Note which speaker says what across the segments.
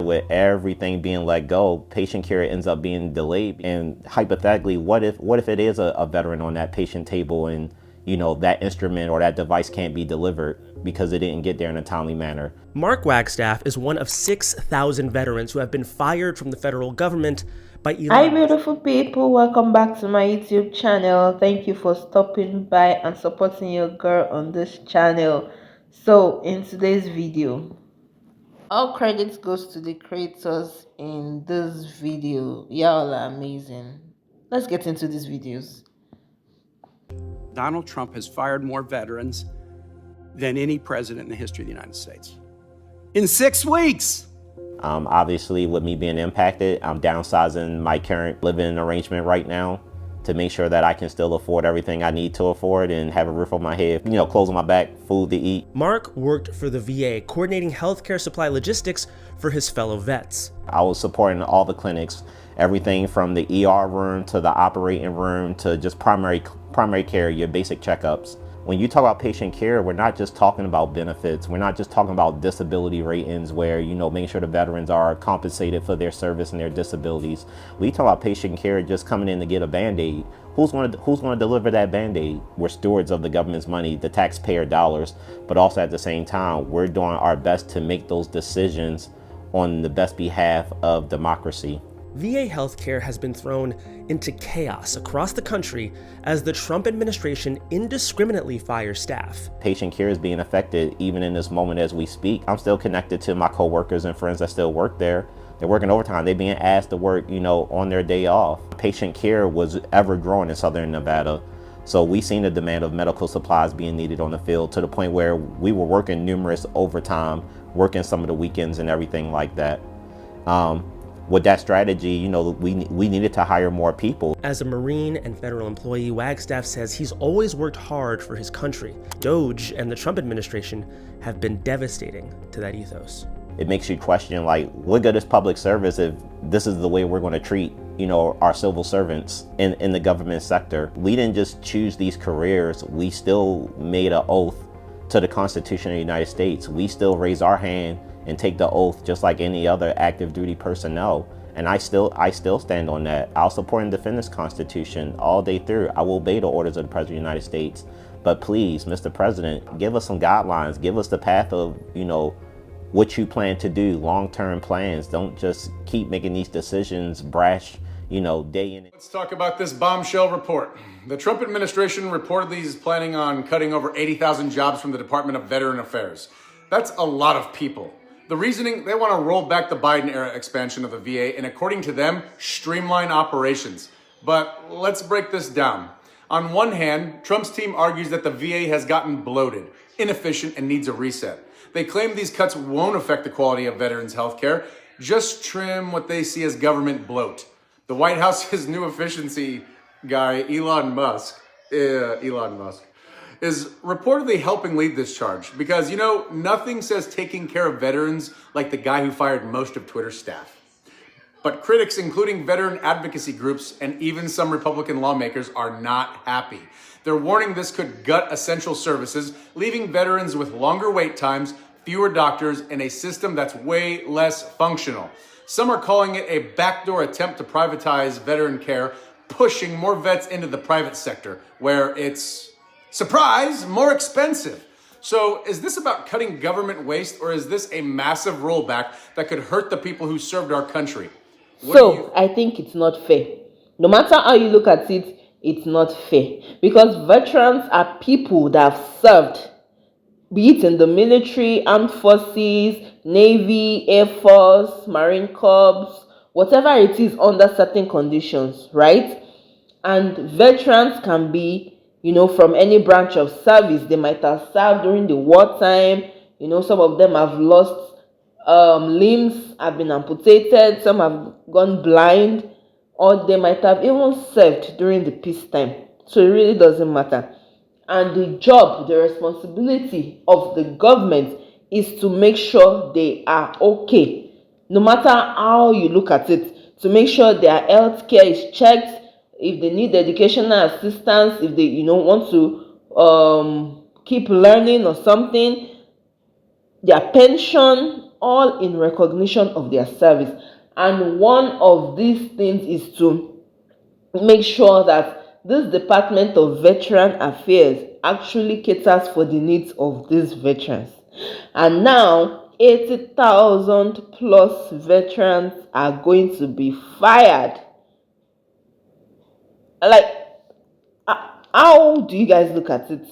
Speaker 1: with everything being let go, patient care ends up being delayed. And hypothetically, what if it is a veteran on that patient table and that instrument or that device can't be delivered because it didn't get there in a timely manner?
Speaker 2: Mark Wagstaff is one of 6,000 veterans who have been fired from the federal government by Elon
Speaker 3: Hi,
Speaker 2: Musk.
Speaker 3: beautiful people. Welcome back to my YouTube channel. Thank you for stopping by and supporting your girl on this channel. So, in today's video, all credits goes to the creators in this video. Y'all are amazing. Let's get into these videos.
Speaker 4: Donald Trump has fired more veterans than any president in the history of the United States. In 6 weeks!
Speaker 1: Obviously, with me being impacted, I'm downsizing my current living arrangement right now to make sure that I can still afford everything I need to afford and have a roof on my head, clothes on my back, food to eat.
Speaker 2: Mark worked for the VA, coordinating healthcare supply logistics for his fellow vets.
Speaker 1: I was supporting all the clinics, everything from the ER room to the operating room to just primary care, your basic checkups. When you talk about patient care, we're not just talking about benefits. We're not just talking about disability ratings where, making sure the veterans are compensated for their service and their disabilities. We talk about patient care just coming in to get a Band-Aid. Who's going to deliver that Band-Aid? We're stewards of the government's money, the taxpayer dollars, but also at the same time, we're doing our best to make those decisions on the best behalf of democracy.
Speaker 2: VA healthcare has been thrown into chaos across the country as the Trump administration indiscriminately fires staff.
Speaker 1: Patient care is being affected even in this moment as we speak. I'm still connected to my coworkers and friends that still work there. They're working overtime. They're being asked to work, on their day off. Patient care was ever growing in Southern Nevada. So we seen the demand of medical supplies being needed on the field to the point where we were working numerous overtime, working some of the weekends and everything like that. With that strategy, we needed to hire more people.
Speaker 2: As a Marine and federal employee, Wagstaff says he's always worked hard for his country. DOJ and the Trump administration have been devastating to that ethos.
Speaker 1: It makes you question, what good is public service if this is the way we're going to treat, our civil servants in the government sector? We didn't just choose these careers. We still made an oath to the Constitution of the United States. We still raise our hand and take the oath just like any other active duty personnel. And I still stand on that. I'll support and defend this Constitution all day through. I will obey the orders of the President of the United States. But please, Mr. President, give us some guidelines. Give us the path of, what you plan to do, long-term plans. Don't just keep making these decisions brash, day in.
Speaker 5: Let's talk about this bombshell report. The Trump administration reportedly is planning on cutting over 80,000 jobs from the Department of Veteran Affairs. That's a lot of people. The reasoning, they want to roll back the Biden-era expansion of the VA and, according to them, streamline operations. But let's break this down. On one hand, Trump's team argues that the VA has gotten bloated, inefficient, and needs a reset. They claim these cuts won't affect the quality of veterans' health care, just trim what they see as government bloat. The White House's new efficiency guy, Elon Musk, is reportedly helping lead this charge because, nothing says taking care of veterans like the guy who fired most of Twitter's staff. But critics, including veteran advocacy groups and even some Republican lawmakers, are not happy. They're warning this could gut essential services, leaving veterans with longer wait times, fewer doctors, and a system that's way less functional. Some are calling it a backdoor attempt to privatize veteran care, pushing more vets into the private sector, where it's, surprise, more expensive. So is this about cutting government waste, or is this a massive rollback that could hurt the people who served our country?
Speaker 3: I think it's not fair. No matter how you look at it, it's not fair. Because veterans are people that have served, be it in the military, armed forces, Navy, Air Force, Marine Corps, whatever it is, under certain conditions, right? And veterans can be, from any branch of service. They might have served during the wartime. Some of them have lost limbs, have been amputated, some have gone blind, or they might have even served during the peacetime. So it really doesn't matter. And the job, the responsibility of the government is to make sure they are okay, no matter how you look at it, to make sure their health care is checked, if they need educational assistance, if they want to keep learning or something, their pension, all in recognition of their service. And one of these things is to make sure that this Department of Veteran Affairs actually caters for the needs of these veterans. And now 80,000 plus veterans are going to be fired. Like, how do you guys look at it?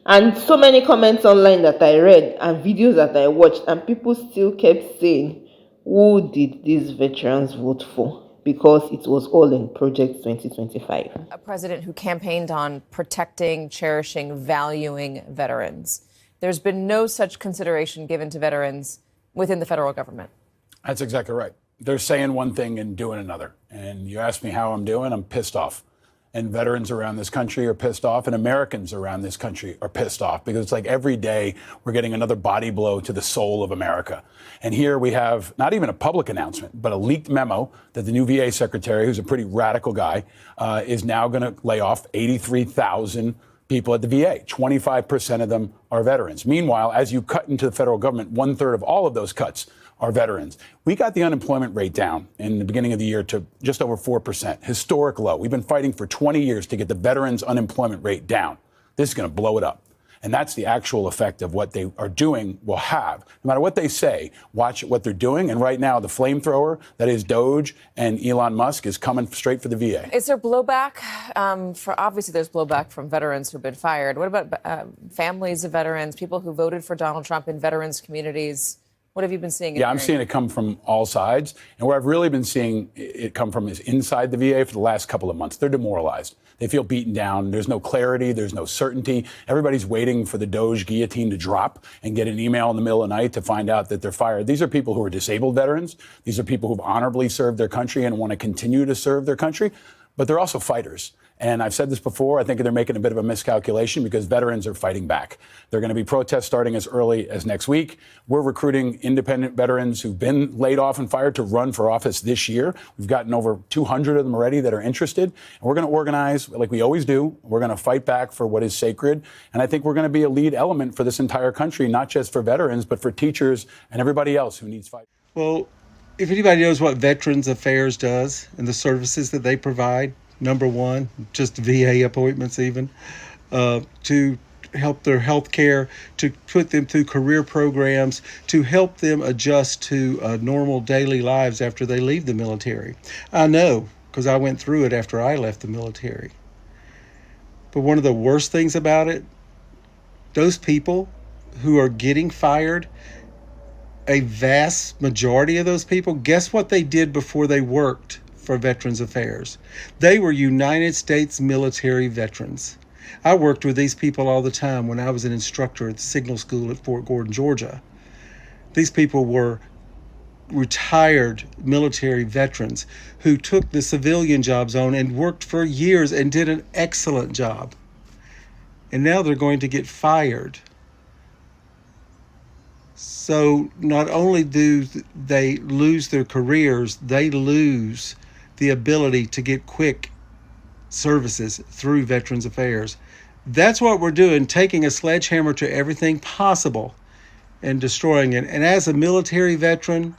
Speaker 3: And so many comments online that I read and videos that I watched, and people still kept saying, who did these veterans vote for? Because it was all in Project 2025.
Speaker 6: A president who campaigned on protecting, cherishing, valuing veterans. There's been no such consideration given to veterans within the federal government.
Speaker 7: That's exactly right. They're saying one thing and doing another. And you ask me how I'm doing, I'm pissed off. And veterans around this country are pissed off, and Americans around this country are pissed off, because it's like every day we're getting another body blow to the soul of America. And here we have not even a public announcement, but a leaked memo that the new VA secretary, who's a pretty radical guy, is now going to lay off 83,000 people at the VA. 25% of them are veterans. Meanwhile, as you cut into the federal government, 1/3 of all of those cuts are veterans. We got the unemployment rate down in the beginning of the year to just over 4%, historic low. We've been fighting for 20 years to get the veterans' unemployment rate down. This is going to blow it up. And that's the actual effect of what they are doing will have. No matter what they say, watch what they're doing. And right now, the flamethrower that is Doge and Elon Musk is coming straight for the VA.
Speaker 6: Is there blowback? Obviously, there's blowback from veterans who've been fired. What about families of veterans, people who voted for Donald Trump in veterans communities? What have you been seeing?
Speaker 7: Yeah, I'm seeing it come from all sides. And where I've really been seeing it come from is inside the VA for the last couple of months. They're demoralized. They feel beaten down. There's no clarity. There's no certainty. Everybody's waiting for the Doge guillotine to drop and get an email in the middle of the night to find out that they're fired. These are people who are disabled veterans. These are people who've honorably served their country and want to continue to serve their country. But they're also fighters. And I've said this before, I think they're making a bit of a miscalculation because veterans are fighting back. There are going to be protests starting as early as next week. We're recruiting independent veterans who've been laid off and fired to run for office this year. We've gotten over 200 of them already that are interested. And we're going to organize like we always do. We're going to fight back for what is sacred. And I think we're going to be a lead element for this entire country, not just for veterans, but for teachers and everybody else who needs fight.
Speaker 8: Well, if anybody knows what Veterans Affairs does and the services that they provide, number one, just VA appointments even, to help their health care, to put them through career programs, to help them adjust to normal daily lives after they leave the military. I know, because I went through it after I left the military. But one of the worst things about it, those people who are getting fired, a vast majority of those people, guess what they did before they worked for Veterans Affairs? They were United States military veterans. I worked with these people all the time when I was an instructor at the Signal School at Fort Gordon, Georgia. These people were retired military veterans who took the civilian jobs on and worked for years and did an excellent job. And now they're going to get fired. So not only do they lose their careers, they lose the ability to get quick services through Veterans Affairs. That's what we're doing, taking a sledgehammer to everything possible and destroying it. And as a military veteran,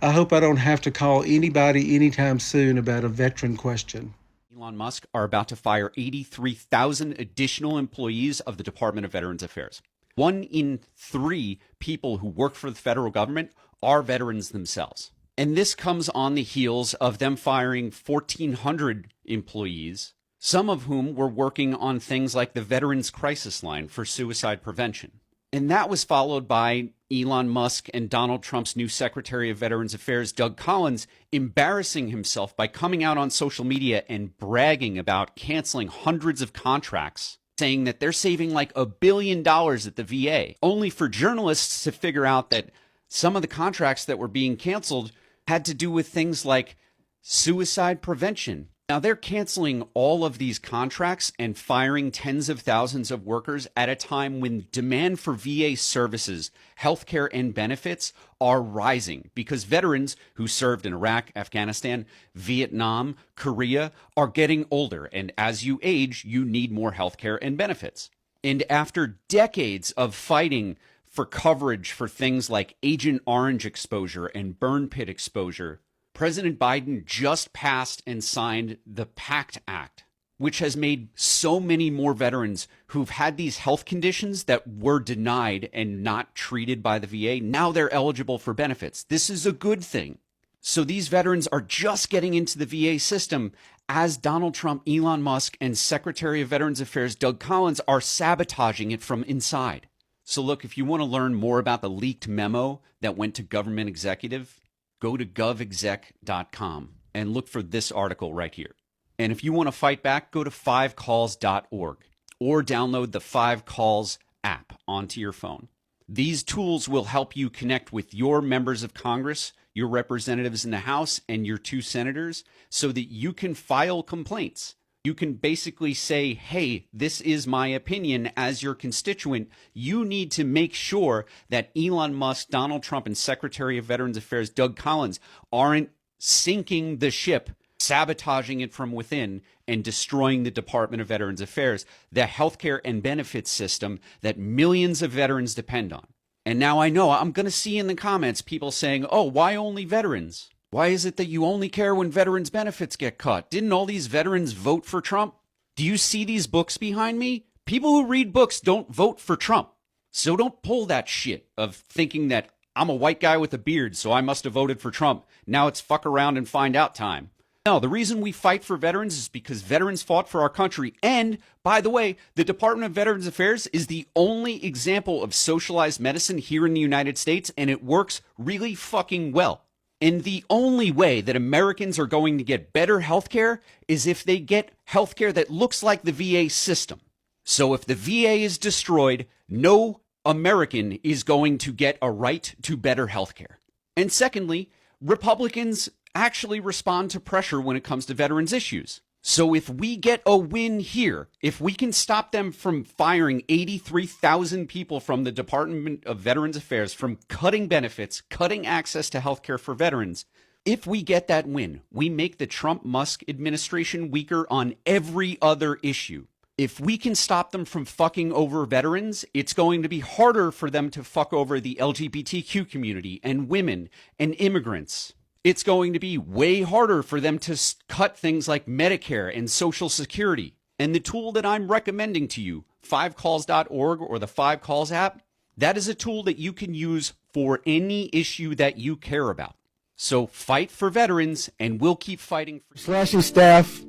Speaker 8: I hope I don't have to call anybody anytime soon about a veteran question.
Speaker 9: Elon Musk are about to fire 83,000 additional employees of the Department of Veterans Affairs. 1 in 3 people who work for the federal government are veterans themselves. And this comes on the heels of them firing 1,400 employees, some of whom were working on things like the Veterans Crisis Line for suicide prevention. And that was followed by Elon Musk and Donald Trump's new Secretary of Veterans Affairs, Doug Collins, embarrassing himself by coming out on social media and bragging about canceling hundreds of contracts, saying that they're saving like $1 billion at the VA, only for journalists to figure out that some of the contracts that were being canceled had to do with things like suicide prevention. Now, they're canceling all of these contracts and firing tens of thousands of workers at a time when demand for VA services, healthcare, and benefits are rising because veterans who served in Iraq, Afghanistan, Vietnam, Korea are getting older. And as you age, you need more healthcare and benefits. And after decades of fighting for coverage for things like Agent Orange exposure and burn pit exposure, President Biden just passed and signed the PACT Act, which has made so many more veterans who've had these health conditions that were denied and not treated by the VA. Now they're eligible for benefits. This is a good thing. So these veterans are just getting into the VA system as Donald Trump, Elon Musk, and Secretary of Veterans Affairs Doug Collins are sabotaging it from inside. So look, if you want to learn more about the leaked memo that went to government executive, go to govexec.com and look for this article right here. And if you want to fight back, go to 5calls.org or download the 5Calls app onto your phone. These tools will help you connect with your members of Congress, your representatives in the House, and your 2 senators so that you can file complaints. You can basically say, hey, this is my opinion as your constituent. You need to make sure that Elon Musk, Donald Trump, and Secretary of Veterans Affairs Doug Collins aren't sinking the ship, sabotaging it from within, and destroying the Department of Veterans Affairs, the healthcare and benefits system that millions of veterans depend on. And now I know I'm going to see in the comments people saying, oh, why only veterans? Why is it that you only care when veterans' benefits get cut? Didn't all these veterans vote for Trump? Do you see these books behind me? People who read books don't vote for Trump. So don't pull that shit of thinking that I'm a white guy with a beard, so I must have voted for Trump. Now it's fuck around and find out time. No, the reason we fight for veterans is because veterans fought for our country. And, by the way, the Department of Veterans Affairs is the only example of socialized medicine here in the United States, and it works really fucking well. And the only way that Americans are going to get better healthcare is if they get healthcare that looks like the VA system. So if the VA is destroyed, no American is going to get a right to better healthcare. And secondly, Republicans actually respond to pressure when it comes to veterans issues. So if we get a win here, if we can stop them from firing 83,000 people from the Department of Veterans Affairs, from cutting benefits, cutting access to healthcare for veterans, if we get that win, we make the Trump-Musk administration weaker on every other issue. If we can stop them from fucking over veterans, it's going to be harder for them to fuck over the LGBTQ community and women and immigrants. It's going to be way harder for them to cut things like Medicare and Social Security. And the tool that I'm recommending to you, 5calls.org or the 5Calls app, that is a tool that you can use for any issue that you care about. So fight for veterans, and we'll keep fighting for
Speaker 10: slashing staff,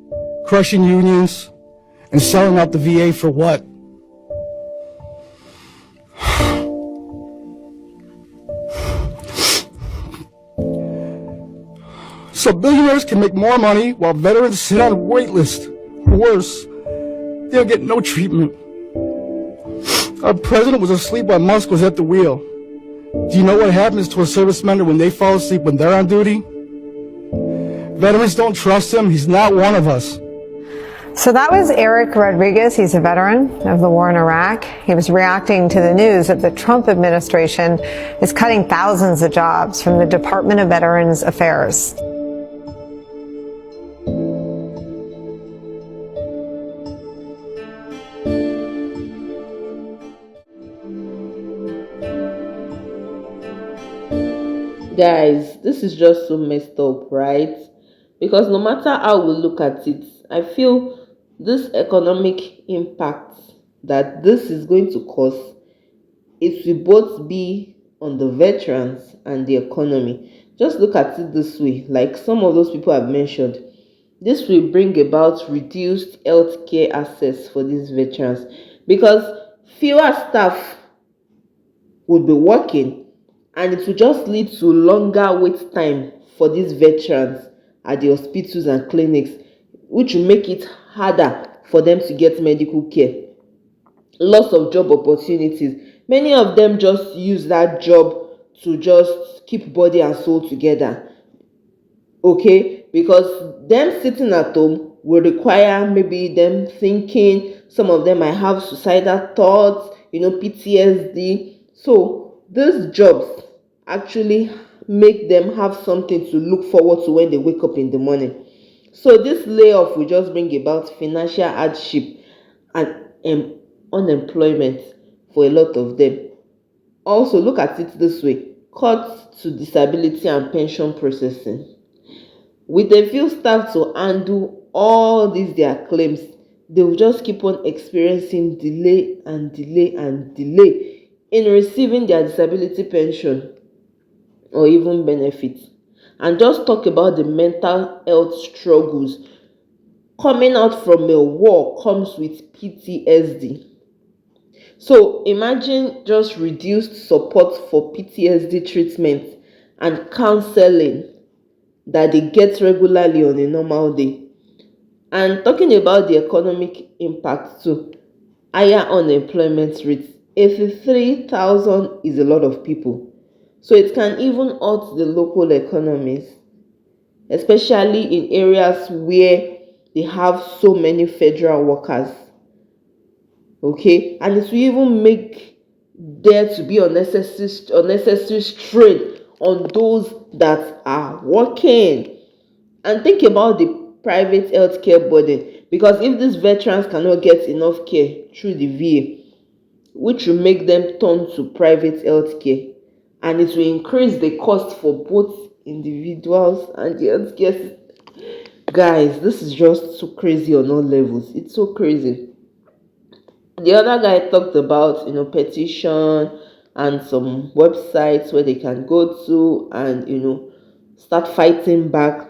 Speaker 10: crushing unions, and selling out the VA for what? So billionaires can make more money while veterans sit on a wait list. Worse, they'll get no treatment. Our president was asleep while Musk was at the wheel. Do you know what happens to a service member when they fall asleep when they're on duty? Veterans don't trust him. He's not one of us.
Speaker 11: So that was Eric Rodriguez. He's a veteran of the war in Iraq. He was reacting to the news that the Trump administration is cutting thousands of jobs from the Department of Veterans Affairs.
Speaker 3: Guys, this is just so messed up, right? Because no matter how we look at it, I feel this economic impact that this is going to cause, it will both be on the veterans and the economy. Just look at it this way, like some of those people have mentioned, this will bring about reduced healthcare access for these veterans because fewer staff would be working, and it will just lead to longer wait time for these veterans at the hospitals and clinics, which will make it harder for them to get medical care. Loss of job opportunities. Many of them just use that job to just keep body and soul together. Okay, because them sitting at home will require maybe them thinking. Some of them might have suicidal thoughts, PTSD. So these jobs actually make them have something to look forward to when they wake up in the morning. So this layoff will just bring about financial hardship and unemployment for a lot of them. Also, look at it this way: cuts to disability and pension processing. With a few staff to handle all these their claims, they will just keep on experiencing delay and delay and delay in receiving their disability pension or even benefits. And just talk about the mental health struggles. Coming out from a war comes with PTSD. So imagine just reduced support for PTSD treatment and counseling that they get regularly on a normal day. And talking about the economic impact too, higher unemployment rates. 83,000 is a lot of people. So it can even hurt the local economies, especially in areas where they have so many federal workers. Okay, and it will even make there to be unnecessary strain on those that are working. And think about the private healthcare burden, because if these veterans cannot get enough care through the VA, which will make them turn to private healthcare, and it will increase the cost for both individuals and the healthcare system. Guys, this is just so crazy on all levels. It's so crazy. The other guy talked about, petition and some websites where they can go to and, start fighting back.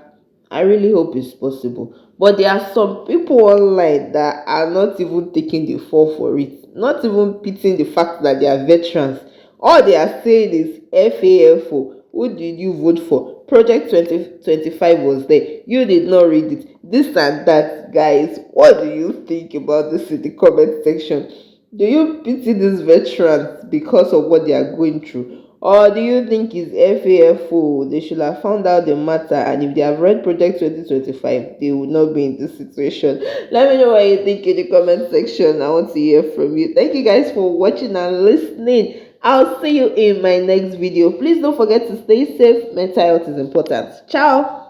Speaker 3: I really hope it's possible. But there are some people online that are not even taking the fall for it, not even pitying the fact that they are veterans. All they are saying is FAFO. Who did you vote for? Project 2025 was there. You did not read it. This and that, guys. What do you think about this in the comment section? Do you pity these veterans because of what they are going through? Or do you think it's FAFO? They should have found out the matter, and if they have read Project 2025, they would not be in this situation. Let me know what you think in the comment section. I want to hear from you. Thank you guys for watching and listening. I'll see you in my next video. Please don't forget to stay safe. Mental health is important. Ciao.